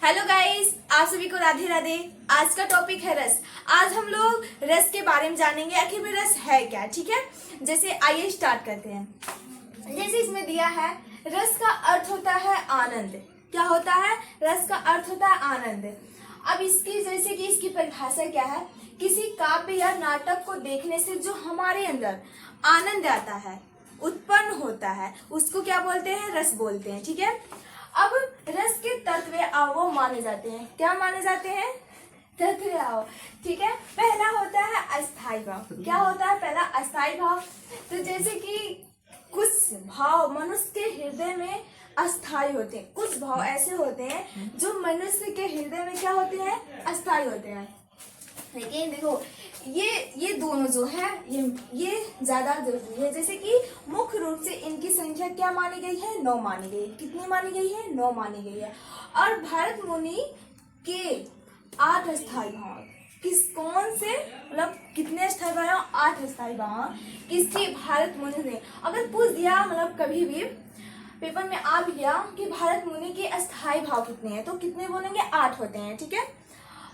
Hello guys, आप सभी को राधे राधे। आज का टॉपिक है रस। आज हम लोग रस के बारे में जानेंगे, आखिर में रस है क्या। ठीक है, जैसे आइए स्टार्ट करते हैं। जैसे इसमें दिया है, रस का अर्थ होता है आनंद। क्या होता है? रस का अर्थ होता है आनंद। अब इसकी जैसे कि इसकी परिभाषा क्या है, किसी काव्य या नाटक को देखने से जो हमारे अंदर आनंद आता है, उत्पन्न होता है, उसको क्या बोलते हैं? रस बोलते हैं। ठीक है, अब रस के तत्व अवयव माने जाते हैं। क्या माने जाते हैं? तत्व अवयव। ठीक है, पहला होता है अस्थाई भाव। क्या होता है? पहला अस्थाई भाव। तो जैसे कि कुछ भाव मनुष्य के हृदय में अस्थाई होते हैं। कुछ भाव ऐसे होते हैं जो मनुष्य के हृदय में क्या होते हैं? अस्थाई होते हैं। लेकिन देखो, ये दोनों जो है ये ज्यादा जरूरी है। जैसे कि मुख्य रूप से इनकी संख्या क्या मानी गई है? 9 मानी गई। कितनी मानी गई है? 9 मानी गई है। और भरत मुनि के 8 अस्थाई भाव, कौन से, मतलब कितने अस्थाई भाव? 8 अस्थाई भाव किसके? भारत मुनि ने। अगर पूछ दिया, मतलब कभी भी पेपर में आ भी गया कि भारत मुनि के अस्थाई भाव कितने हैं, तो कितने बोलेंगे? 8 होते हैं। ठीक है,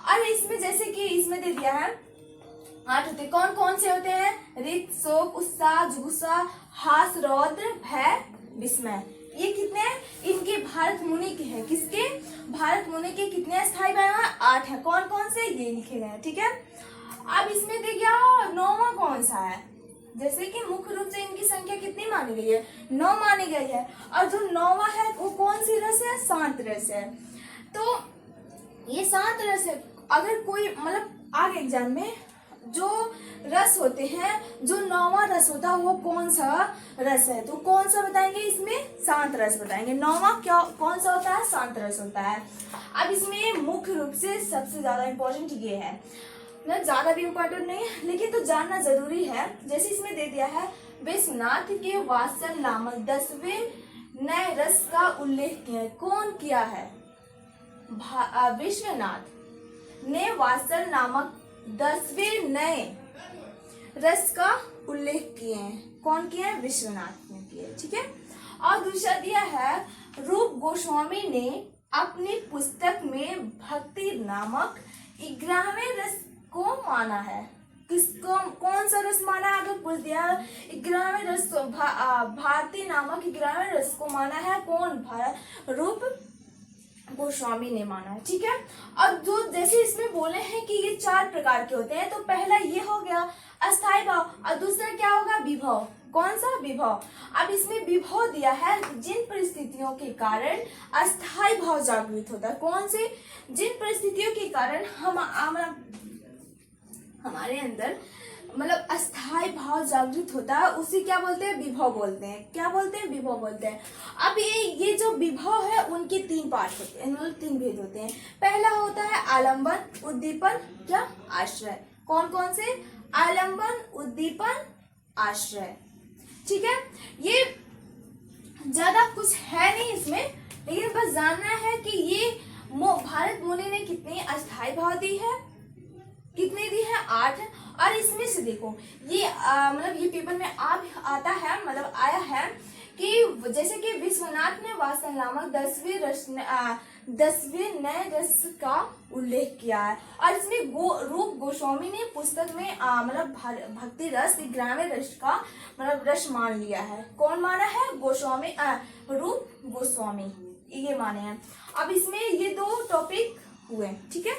और इसमें जैसे कि इसमें दे दिया है 8 होते हैं। कौन कौन से होते हैं? रित, शोक, उत्साह, जुगुस्सा, हास, रौद्र, भय, विस्मय। ये कितने? इनके भारत मुनि के हैं। किसके? भारत मुनि के कितने अस्थाई भाव हैं? 8 हैं। कौन कौन से? ये लिखे गए हैं। ठीक है, अब इसमें दे गया 9वां कौन सा है? जैसे कि मुख्य रूप से इनकी संख्या कितनी मानी गई है? 9 मानी गई है। और जो 9वां है वो कौन सी रस है? शांत रस है। तो ये शांत रस है। अगर कोई, मतलब आगे एग्जाम में जो रस होते हैं, जो 9वां रस होता है वो कौन सा रस है, तो कौन सा बताएंगे? इसमें शांत रस बताएंगे। 9वां क्या कौन सा होता है? शांत रस होता है। अब इसमें मुख्य रूप से सबसे ज्यादा इंपॉर्टेंट ये है, मतलब ज्यादा भी इम्पोर्टेंट नहीं है लेकिन तो जानना जरूरी है। जैसे इसमें दे दिया है, विश्वनाथ के वात्सल नामक 10वें नए रस का उल्लेख किया है। कौन किया है? विश्वनाथ ने वात्सल नामक 10वें नए रस का उल्लेख किए हैं। कौन किए हैं? विश्वनाथ ने किए। ठीक है, और दूसरा दिया है, रूप गोस्वामी ने अपनी पुस्तक में भक्ति नामक 11वें रस को माना है। किसको? कौन सा रस माना है? अगर पूछ दिया 11वें रस, भारती नामक 11वें रस को माना है। कौन? रूप गोस्वामी ने माना है। ठीक है, और जो जैसे इसमें बोले हैं कि ये 4 प्रकार के होते हैं, तो पहला ये हो गया अस्थाई भाव, और दूसरा क्या होगा? विभव। कौन सा? विभव। अब इसमें विभव दिया है, जिन परिस्थितियों के कारण अस्थाई भाव जागृत होता है। कौन से? जिन परिस्थितियों के कारण हमारे अंदर, मतलब अस्थाई भाव जागृत होता है, उसे क्या बोलते हैं? विभव बोलते हैं। क्या बोलते हैं? विभव बोलते हैं। अब ये जो विभव है उनके 3 पार्ट होते हैं, मतलब 3 भेद होते हैं। पहला होता है आलंबन, उद्दीपन, क्या? आश्रय। कौन कौन से? आलंबन, उद्दीपन, आश्रय। ठीक है, ये ज्यादा कुछ है नहीं इसमें, लेकिन बस जानना है कि ये भारत मुनि ने कितनी अस्थाई भाव दी है? कितने दी है? 8। और इसमें से देखो, ये मतलब ये पेपर में आता है, मतलब आया है कि जैसे कि विश्वनाथ ने वात्सल नामक 10वें नए रस का उल्लेख किया है। और इसमें रूप गोस्वामी ने पुस्तक में मतलब भक्ति रस 11वें रस का, मतलब रस मान लिया है। कौन माना है? गोस्वामी, रूप गोस्वामी, ये माने हैं। अब इसमें ये 2 टॉपिक हुए। ठीक है।